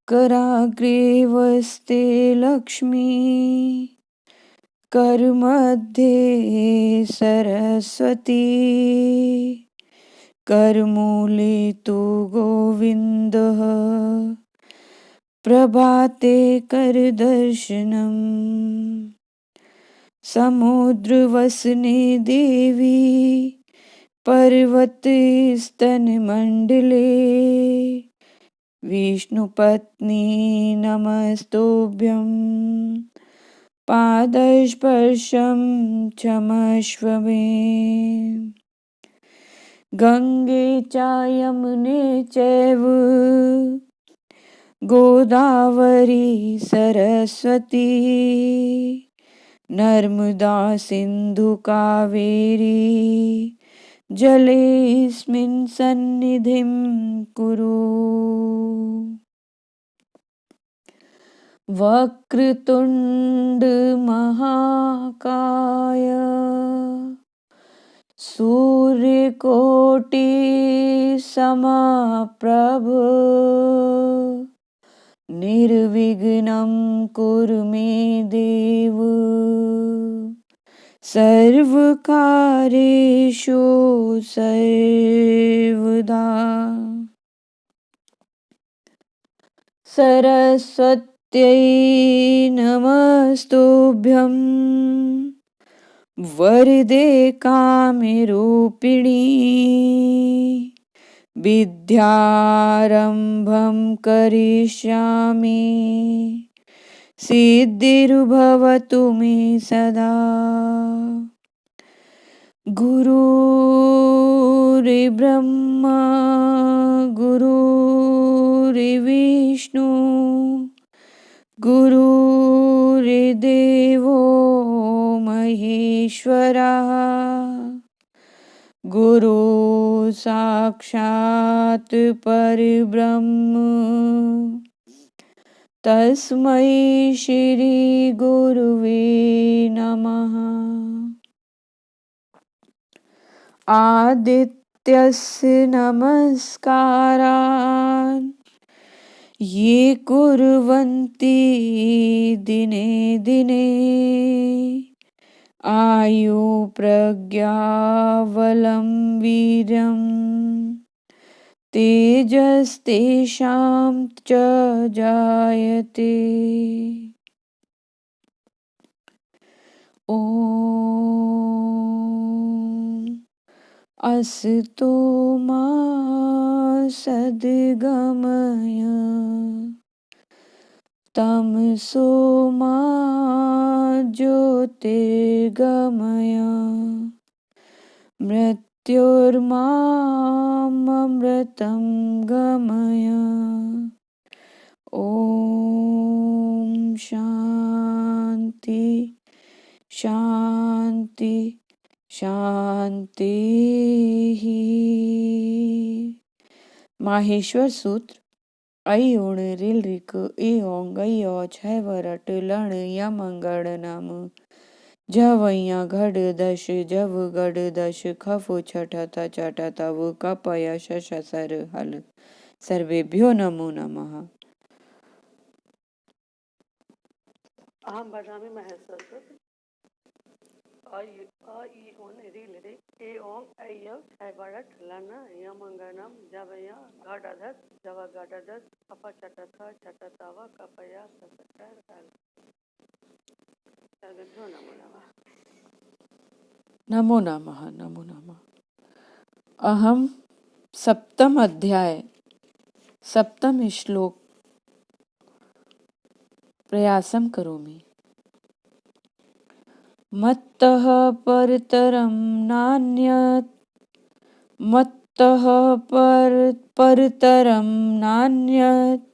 कराग्रे वस्ते लक्ष्मी करमध्ये सरस्वती करमूले तु गोविन्दः प्रभाते करदर्शनम् समुद्रवसने देवी पर्वते स्तनमण्डले विष्णुपत्नी नमस्तुभ्यं पादस्पर्शं क्षमस्व मे गंगे च यमुने चैव गोदावरी सरस्वती नर्मदा सिंधु कावेरी जलेऽस्मिन् सन्निधिं कुरु। वक्रतुंड महाकाय सूर्यकोटि समप्रभ निर्विघ्नं कुरु मे देव सर्वकार्येषु सर्वदा। सरस्वत्यै नमस्तुभ्यं वरदे कामरूपिणी विद्यारम्भं करिष्यामि सिद्धिर्भवतु मे सदा। गुरुर्ब्रह्मा गुरुर्विष्णु गुरुर्देवो महेश्वरः गुरु साक्षात् परब्रह्म तस्मै श्री गुरुवे नमः। आदित्यस्य नमस्कारान् ये कुर्वन्ति दिने दिने आयु प्रज्ञाबलं वीर्यं तेजस्तेषां च जायते। ॐ असतो मा सद्गमय तमसो मा ज्योतिर्गमय मृत्युर्मामृतं गमय। ॐ शान्ति शान्ति शांति। माहेश्वर सूत्र ऐ ओण रिल रिक ए ओंग यो छै वरट लण यमंगड़ नाम जवैया घड़ दश जव गढ़ दश खफु छठत चटत वो कपय शश सर हल। सर्वेभ्यो नमो नमः। अहम बदामी महेश्वर आई ओन रील रे ए ओंग अय्य हैवरट लन यमंगनम जवया घटधत जव घटधत अपचटथ चटतव कपया ससकर हल। सर्वेभ्यो नमो नमः। नमो नमः नमो नमः। अहम सप्तम अध्याय सप्तम श्लोक प्रयासम करोमि। मत्तः परतरं नान्यत् मत्तः परतरं नान्यत्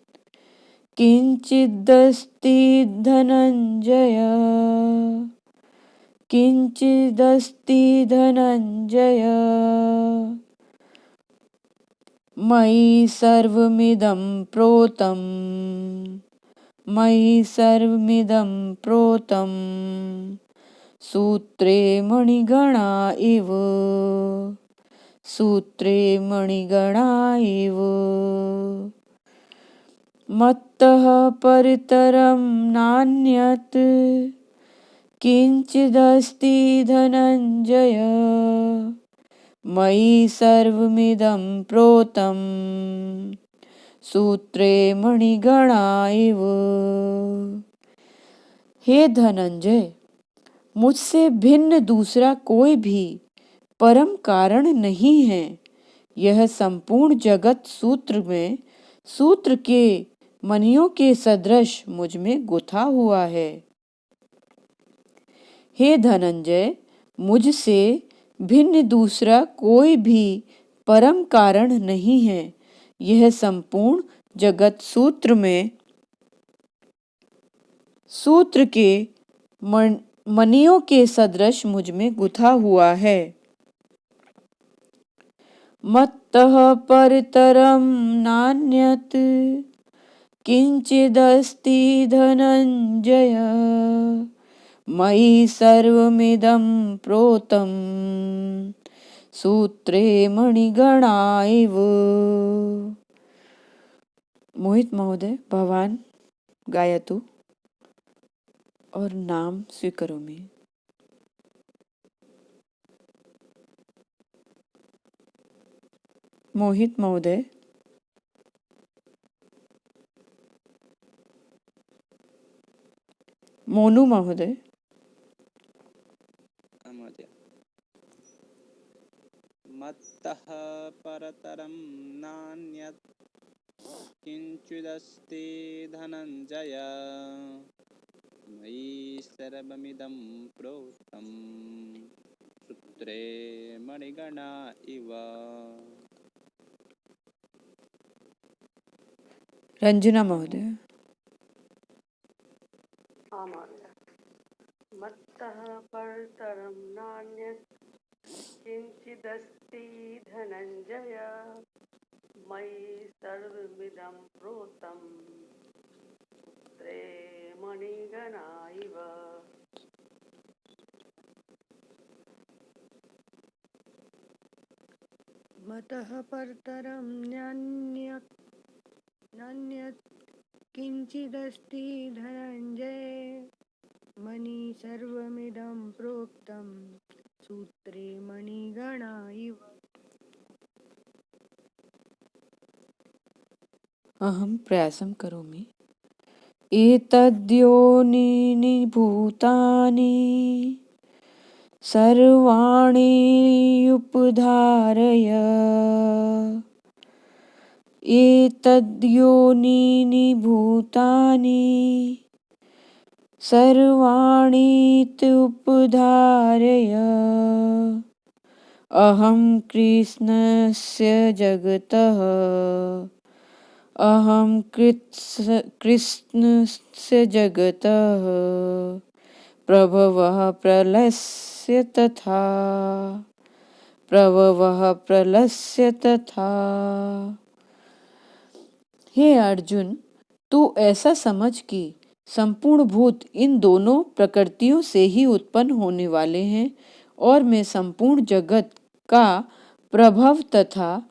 किंचिदस्ति धनंजय किंचिदस्ति धनंजय मयि सर्वमिदं प्रोतं मयि सर्वमिदं प्रोतं सूत्रे मणिगणा इव सूत्रे मणिगणा इव। मत्तः परतरं नान्यत् किञ्चिदस्ति धनञ्जय मयि सर्वमिदं प्रोतं सूत्रे मणिगणा इव। हे धनंजय, मुझसे भिन्न दूसरा कोई भी परम कारण नहीं है। यह संपूर्ण जगत सूत्र के मणियों के सदृश मुझ में गुथा हुआ है। हे धनंजय, मुझसे भिन्न दूसरा कोई भी परम कारण नहीं है। यह संपूर्ण जगत सूत्र के मणियों के सदृश मुझ में गुथा हुआ है। मत्तः परतरं नान्यत् किंचिदस्ति धनंजय मयि सर्वमिदं प्रोतं सूत्रे मणिगणा इव। मोहित महोदय, भवान गायतु और नाम स्वीकरोमि। मोहित महोदय, मोनू महोदय, मत्तः परतरं नान्यत् किञ्चिदस्ति धनञ्जय मयि सर्वमिदं प्रोतं सूत्रे मणिगणा इव। रंजना महोदय। मत्तः परतरं नान्यत् किंचिदस्ति धनंजय मयि सर्वमिदं प्रोतं सूत्रे मणिगणा इव। मतः परतरं नान्यत् किंचिदस्ति धनंजय मयि सर्वमिदं प्रोक्तं सूत्रे मणिगणा इव। अहं प्रयासं करोमि। एतद्योनीनि भूतानि सर्वाणि उपधारय एतद्योनीनि भूतानि सर्वाणीति उपधारय अहं कृष्णस्य जगतः अहं कृष्णस्य जगतः प्रभवः प्रलयस्य तथा। हे अर्जुन, तू ऐसा समझ कि संपूर्ण भूत इन दोनों प्रकृतियों से ही उत्पन्न होने वाले हैं और मैं संपूर्ण जगत का प्रभव तथा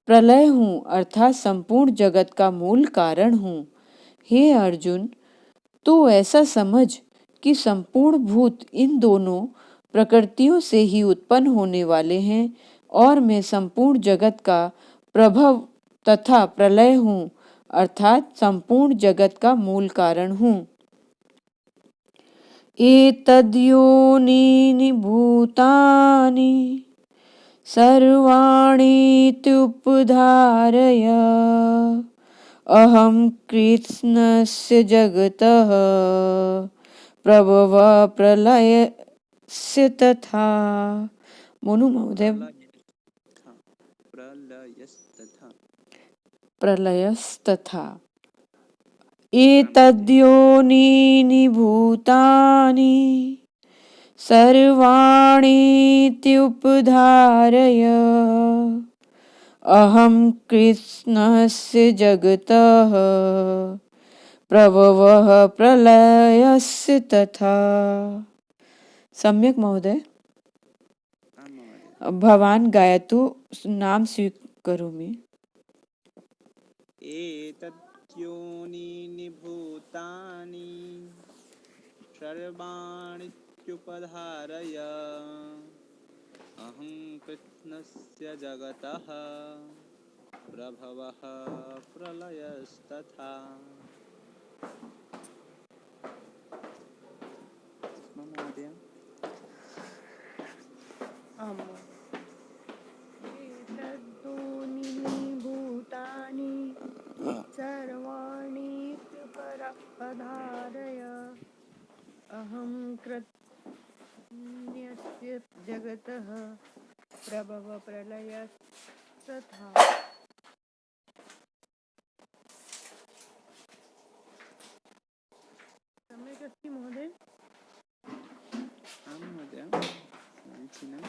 प्रलय हूँ, अर्थात संपूर्ण जगत का मूल कारण हूँ। हे अर्जुन, तू ऐसा समझ कि संपूर्ण भूत इन दोनों प्रकृतियों से ही उत्पन्न होने वाले हैं और मैं संपूर्ण जगत का प्रभव तथा प्रलय हूँ, अर्थात संपूर्ण जगत का मूल कारण हूँ। एतद्योनीनि भूतानि सर्वाणीत्युपधारय अहं कृष्णस्य जगतः प्रभवः प्रलयस्य तथा। मोनू महोदय। प्रलयस्तथा। एतद्योनीनि भूतानि सर्वाणीत्युपधारय अहं कृष्णस्य जगतः प्रभवः प्रलयस्य तथा। सम्यक महोदय। भवान गायतु, नाम स्वीकरोमि। योनीनि भूतानि सर्वाण्युपधारय अहं कृष्णस्य जगतः प्रभवः प्रलयस्तथा। महोदय आम् एतद्योनीनि भूतानि सर्वाणि पधारय अहं कृष्णस्य जगतः प्रभव प्रलयस्तथा। सम्यक् अस्ति महोदय? आं महोदय समीचीनं,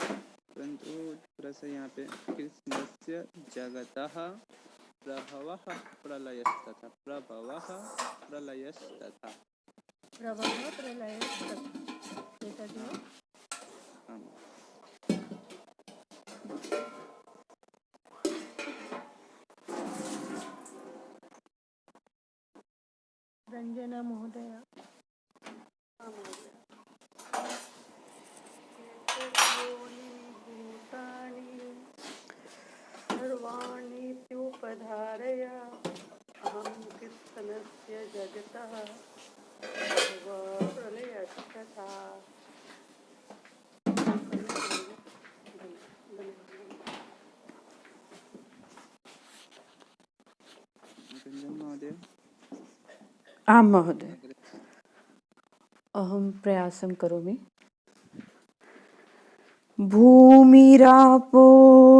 परन्तु थोड़ा यहाँ पे कृष्णस्य जगतः प्रभवः प्रलयस्तथा प्रभवः प्रलयस्तथा एतदेव। आम्। रञ्जना महोदय। भूतानि सर्वाण्युपधारय अहं कृष्णस्य जगतः प्रलयस्तथा। रञ्जन महोदय। आं महोदय, अहं प्रयासं करोमि। भूमिरापो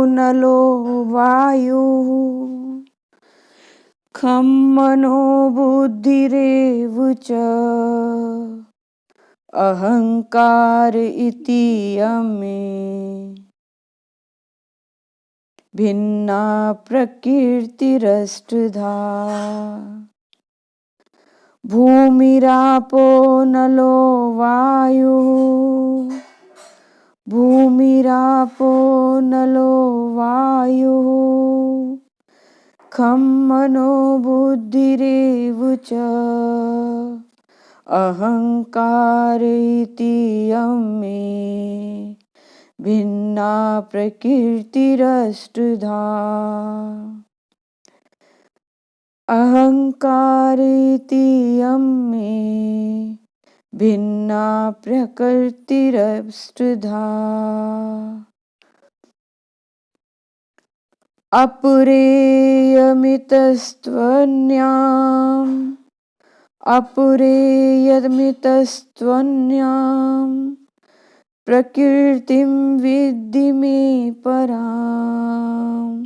नलो वायुः खं मनो बुद्धिरेव च अहंकार इति यमे भिन्ना प्रकृतिरष्टधा। भूमिरापो नलो वायुः भूमिरापो नलो वायुः खं मनो बुद्धिरेव च अहंकार इति यमे भिन्ना प्रकृतिरष्टधा। अहंकार इति यमे भिन्ना प्रकृतिरष्टधा। अपुरेयमितस्त्वन्याम् प्रकृतिं विद्धि मे पराम्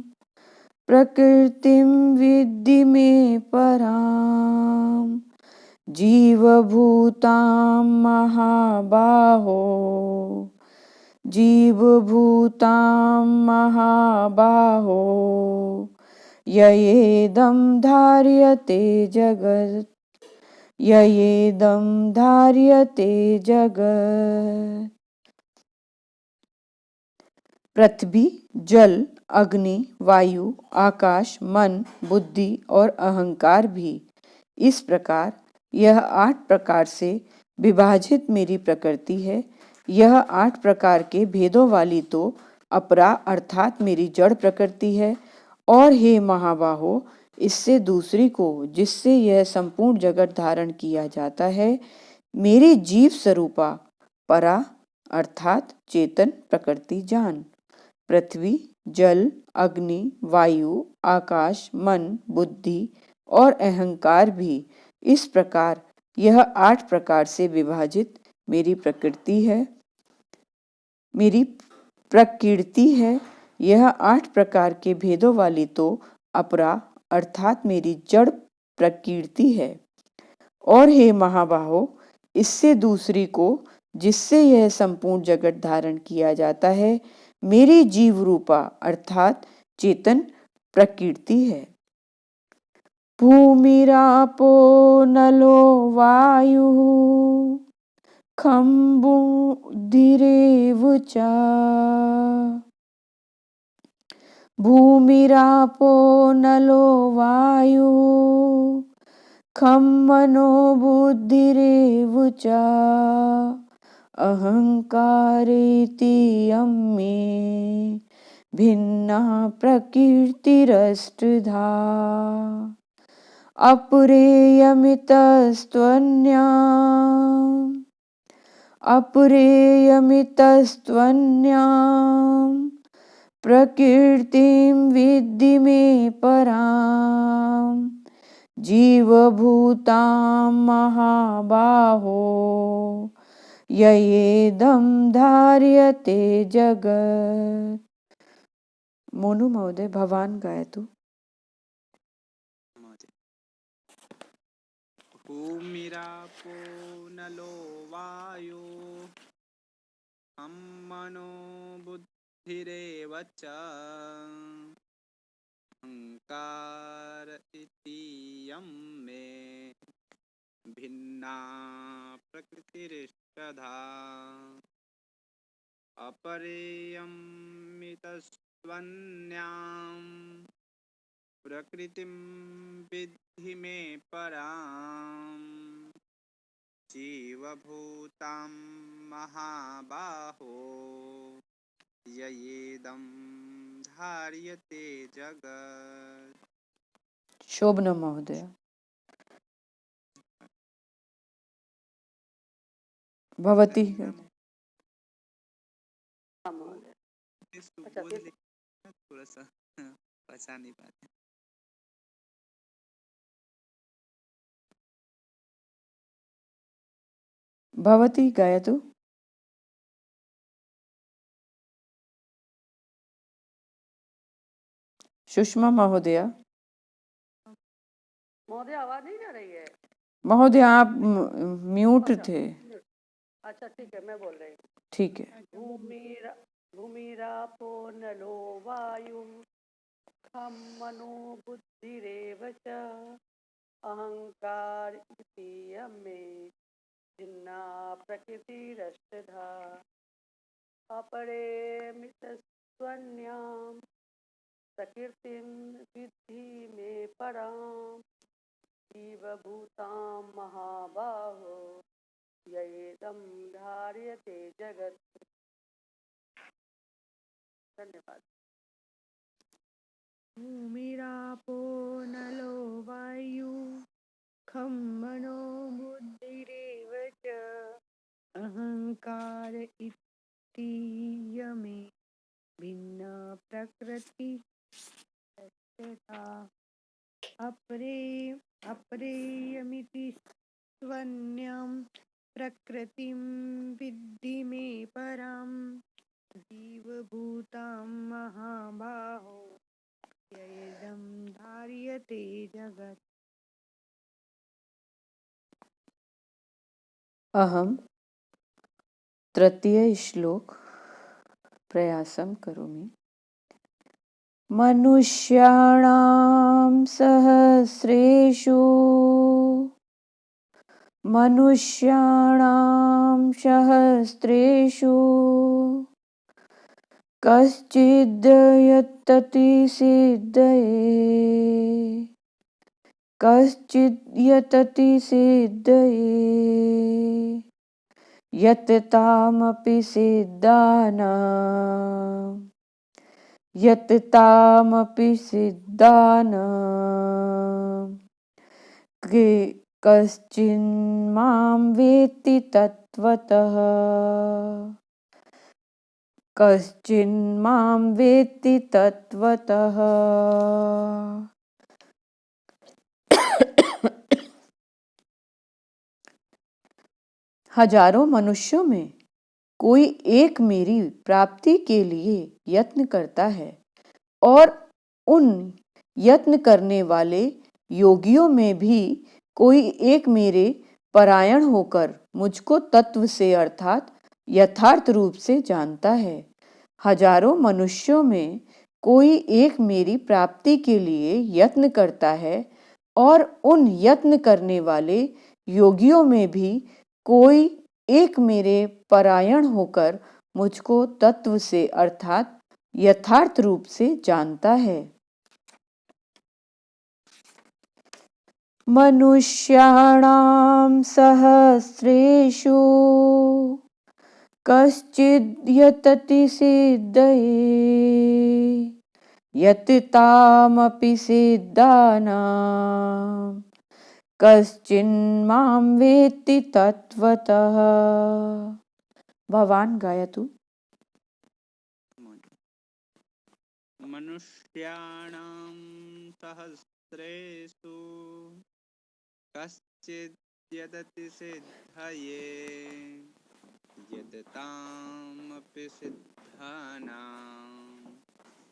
प्रकृतिं विद्धि मे पराम् जीवभूतां महाबाहो जीवभूतां महाबाहो ययेदं धार्यते जगत् ययेदं धार्यते जगत्। पृथ्वी, जल, अग्नि, वायु, आकाश, मन, बुद्धि और अहंकार भी इस प्रकार यह 8 प्रकार से विभाजित मेरी प्रकृति है। यह 8 प्रकार के भेदों वाली तो अपरा अर्थात मेरी जड़ प्रकृति है। और हे महाबाहो, इससे दूसरी को जिससे यह संपूर्ण जगत धारण किया जाता है, मेरी जीव स्वरूपा परा अर्थात चेतन प्रकृति जान। पृथ्वी, जल, अग्नि, वायु, आकाश, मन, बुद्धि और अहंकार भी इस प्रकार यह 8 प्रकार से विभाजित मेरी प्रकृति है मेरी प्रकृति है। यह 8 प्रकार के भेदों वाली तो अपरा अर्थात मेरी जड़ प्रकृति है। और हे महाबाहो, इससे दूसरी को जिससे यह संपूर्ण जगत धारण किया जाता है, मेरी जीव रूपा अर्थात चेतन प्रकृति है। भूमिरापो नलो वायुः खं बुद्धिरेव च भूमिरापो नलो वायु खं मनो बुद्धिरेव च अहंकारेति यं मे भिन्ना प्रकृतिरष्टधा अपरेयमितस्त्वन्याम् प्रकृतिं विद्धि मे पराम् जीवभूतां महाबाहो ययेदं धार्यते जगत्। मोनू महोदय भवान गायतु। महोदय। भूमिरापो नलो वायु खं मनो बुद्धिरेव च अहंकार इति यं मे भिन्ना प्रकृतिरिष्टधा अपरेयमितस्त्वन्याम् प्रकृतिं विद्धि मे पराम् जीवभूतां महाबाहो ययेदं धार्यते जगत्। शोभना महोदय। भवती हाँ महोदय। अच्छा, बोल फिर दे, थोड़ा सा पहचान नहीं पाते। भवती गायतु। सुषमा महोदय। महोदय आवाज नहीं आ रही है। महोदय आप म्यूट थे। अच्छा ठीक है, मैं बोल रही हूँ। ठीक है। भूमिरापो नलो वायु खं मनो बुद्धिरेव च अहंकार इति यं मे भिन्ना प्रकृतिरष्टधा अपरेयमितस्त्वन्याम् प्रकृतिं विद्धि मे पराम् जीवभूतां महाबाहो ययेदं धार्यते जगत्। धन्यवाद। भूमिरापो नलो वायु खं मनो बुद्धिरेव च अहंकार इति यमे भिन्ना प्रकृति अपरेयमिति स्वन्यं प्रकृतिं विद्धि मे पराम् जीवभूतां महाबाहो ययेदं धार्यते जगत्। अहम तृतीय श्लोक प्रयासं करोमि। मनुष्याणां सहस्रेषु कश्चिद् यतति सिद्धये यततामपि सिद्धानां कश्चिन्मां वेत्ति तत्त्वतः हजारों मनुष्यों में कोई एक मेरी प्राप्ति के लिए यत्न करता है और उन यत्न करने वाले योगियों में भी कोई एक मेरे परायण होकर मुझको तत्व से अर्थात यथार्थ रूप से जानता है। हजारों मनुष्यों में कोई एक मेरी प्राप्ति के लिए यत्न करता है और उन यत्न करने वाले योगियों में भी कोई एक मेरे परायण होकर मुझको तत्व से अर्थात यथार्थ रूप से जानता है। मनुष्याणां सहस्रेषु कश्चिद्यतति सिद्धये यततामपि सिद्धानां कश्चिन्मां वेत्ति तत्त्वतः। भवान गायतु। मनुष्याणां सहस्रेषु कश्चिद्यदति सिद्धये यदतामपि सिद्धानां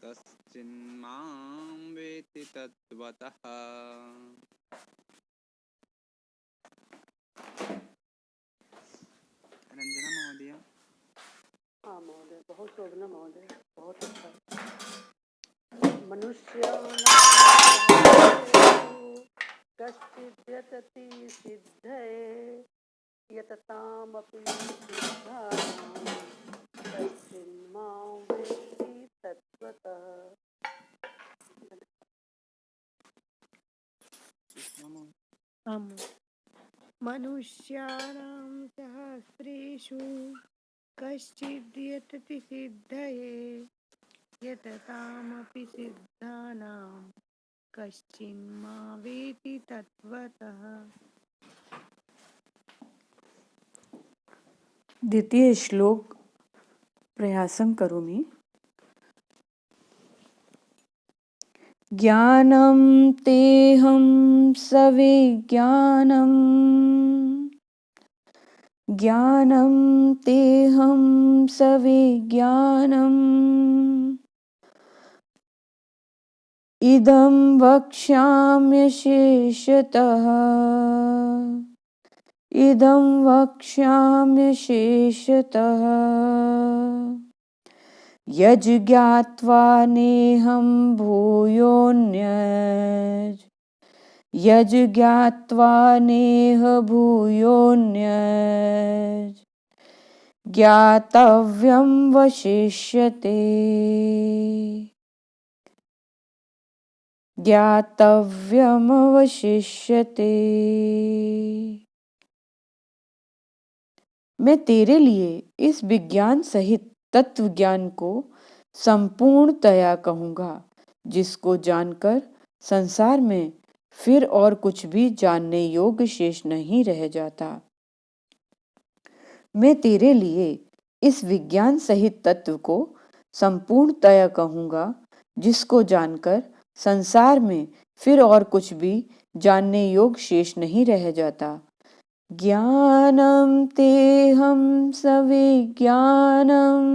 कश्चिन्मां वेत्ति तत्त्वतः। रंजना महोदय। हाँ महोदय, बहुत शोभना महोदय, बहुत अच्छा। मनुष्याणां कश्चिद्यतति सिद्धये यततामपि सिद्धानां कश्चिन्मां वेत्ति तत्त्वतः। मनुष्याणां सहस्रेषु कश्चिद्यतति सिद्धये यततामपि सिद्धानां कश्चिन्मा वेति तत्त्वतः। द्वितीय श्लोक प्रयासं करोमि। ज्ञानं तेहं सविज्ञानम् ज्ञानं तेहं सविज्ञानम् इदं वक्ष्याम्यशेषतः इदं वक्ष्याम्यशेषतः यज्ज्ञात्वा नेहं भूयोऽन्यत् यज्ज्ञात्वा नेह भूयोऽन्यत् ज्ञातव्यं वशिष्यते ज्ञातव्यमवशिष्यते। मैं तेरे लिए इस विज्ञान सहित तत्व ज्ञान को संपूर्णतया कहूँगा, जिसको जानकर संसार में फिर और कुछ भी जानने योग्य शेष नहीं रह जाता। मैं तेरे लिए इस विज्ञान सहित तत्व को संपूर्णतया कहूँगा, जिसको जानकर संसार में फिर और कुछ भी जानने योग्य शेष नहीं रह जाता। ज्ञानं तेहं सविज्ञानम्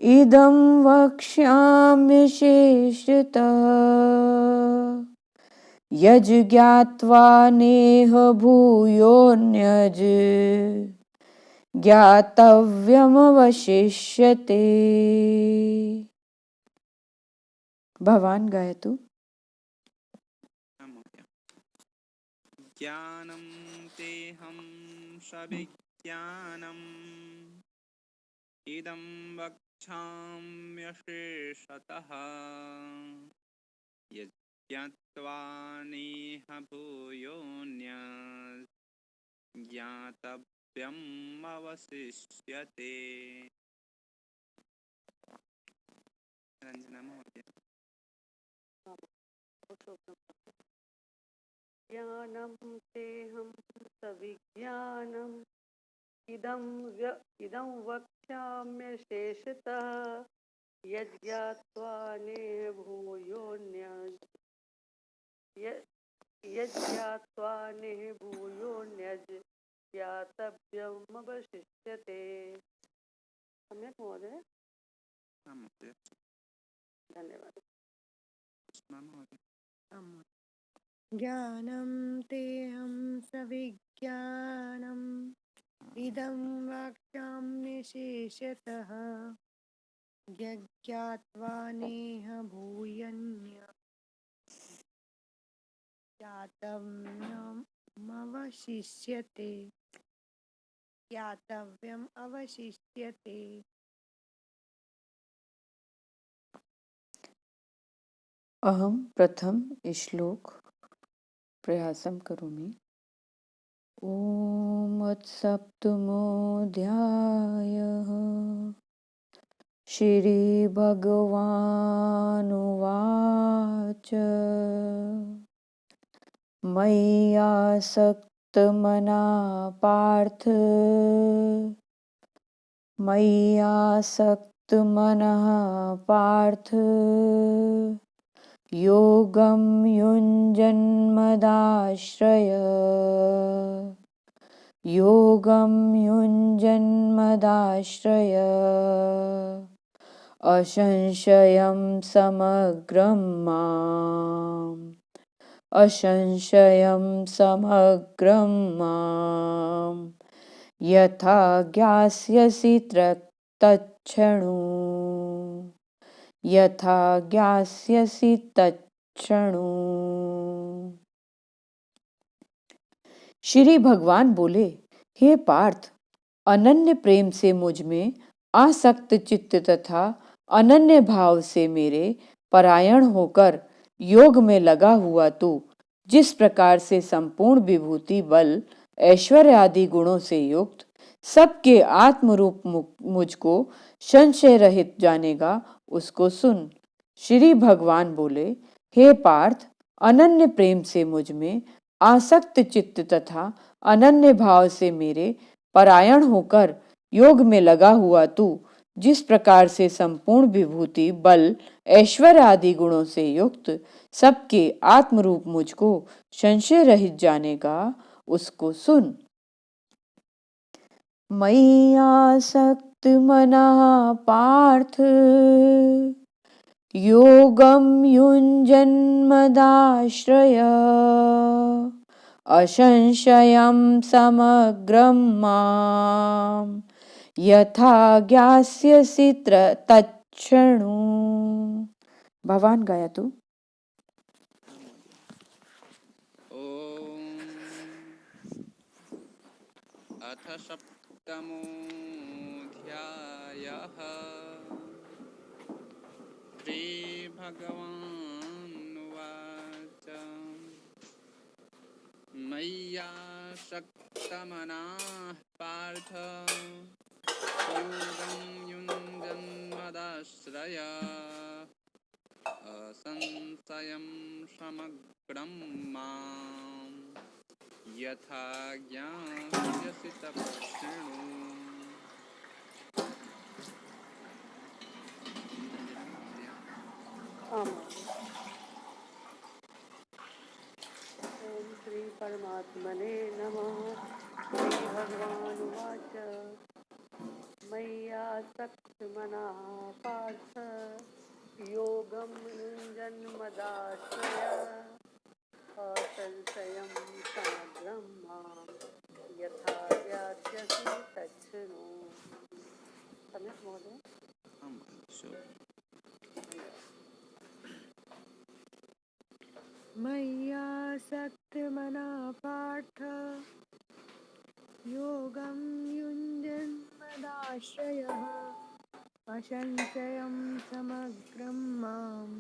इदं वक्ष्याम्यशेषतः यज्ज्ञात्वा नेह भूयोऽन्यत् ज्ञातव्यमवशिष्यते। भवान गायतु। ज्ञानं तेहं सविज्ञानम् इदं वक्ष्याम्यशेषतः यज्ञात्वा नेह भूयोऽन्यत् ज्ञातव्यम् अवशिष्यते। रंजना महोदय। ज्ञानं तेहं सविज्ञानम् इदं वक्ष्याम्यशेषतः यज्ञात्वा नेह भूयोऽन्यत् यज्ञात्वा नेह भूयोऽन्यत् ज्ञातव्यमवशिष्यते। सम्यक् महोदय, धन्यवाद। ज्ञानं तेहं सविज्ञानम् इदं वक्ष्याम्यशेषतः यज्ञात्वा नेह भूयन्यत् ज्ञातव्यमवशिष्यते ज्ञातव्यम् अवशिष्यते। अहं प्रथम श्लोक प्रयासं करोमि। ॐ सप्तमोऽध्यायः। श्रीभगवानुवाच मय्यासक्तमना पार्थ मय्यासक्तमनः पार्थ योगं युञ्जन्मदाश्रय योगं युञ्जन्मदाश्रय असंशयं समग्रं माम् असंशयं समग्रं माम् यथा ज्ञास्यसि तच्छृणु यथा ज्ञास्यसि तच्छृणु। श्री भगवान बोले, हे पार्थ, अनन्य प्रेम से मुझ में आसक्त चित्त तथा अनन्य भाव से मेरे परायण होकर योग में लगा हुआ तू जिस प्रकार से संपूर्ण विभूति बल ऐश्वर्य आदि गुणों से युक्त सबके आत्मरूप मुझको संशय रहित जानेगा, उसको सुन। श्री भगवान बोले, हे पार्थ, अनन्य प्रेम से मुझ में आसक्त चित्त तथा अनन्य भाव से मेरे परायण होकर योग में लगा हुआ तू जिस प्रकार से संपूर्ण विभूति बल ऐश्वर्य आदि गुणों से युक्त सबके आत्मरूप मुझको संशय रहित जानेगा, उसको सुन। मय्यासक्त मनः पार्थ योगं युञ्जन्मदाश्रय असंशयं समग्रं माम् यथा ज्ञास्यसि तच्छृणु। भगवान गाया तू। अथ सप्तमोऽध्यायः। श्रीभगवानुवाच मय्यासक्तमनाः पार्थ योगं युञ्जन्मदाश्रय असंशयं समग्रं माम् यथा ज्ञास्यसि तच्छृणु। ओम श्री परमात्मने नमः। श्री भगवानुवाच मय्यासक्तमनः पार्थ योगं युञ्जन्मदाश्रय असंशयं समग्रं माम् यथा ज्ञास्यसि तच्छृणु। सम्यक् महोदय। मय्यासक्तमनः पार्थ योगं युञ्जन्मदाश्रयः असंशयं समग्रं माम्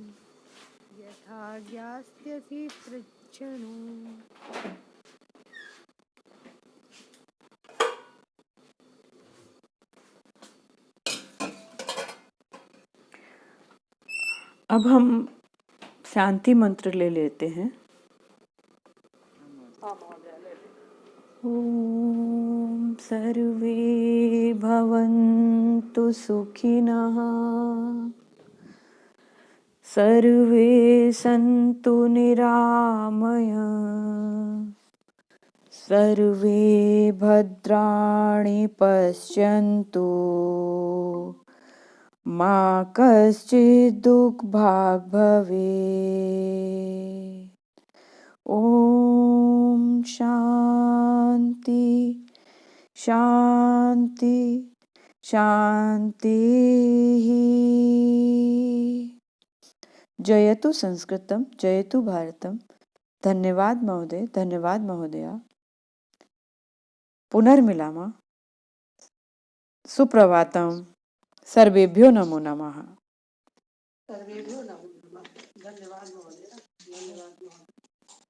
यथा ज्ञास्यसि तच्छृणु। अब हम शांति मंत्र ले लेते हैं। ओम सर्वे भवन्तु सुखिनः सर्वे सन्तु निरामया सर्वे भद्राणि पश्यन्तु मा कश्चित् दुःखभाग् भवेत्। ओम शांति शांति शांति। जयतु संस्कृतम जयतु भारतम। धन्यवाद महोदय, धन्यवाद महोदया। पुनर्मिलामः। सुप्रभातम। सर्वेभ्यो नमो नमः। सर्वेभ्यो नमो नमः। धन्यवाद महोदय, धन्यवाद महोदय।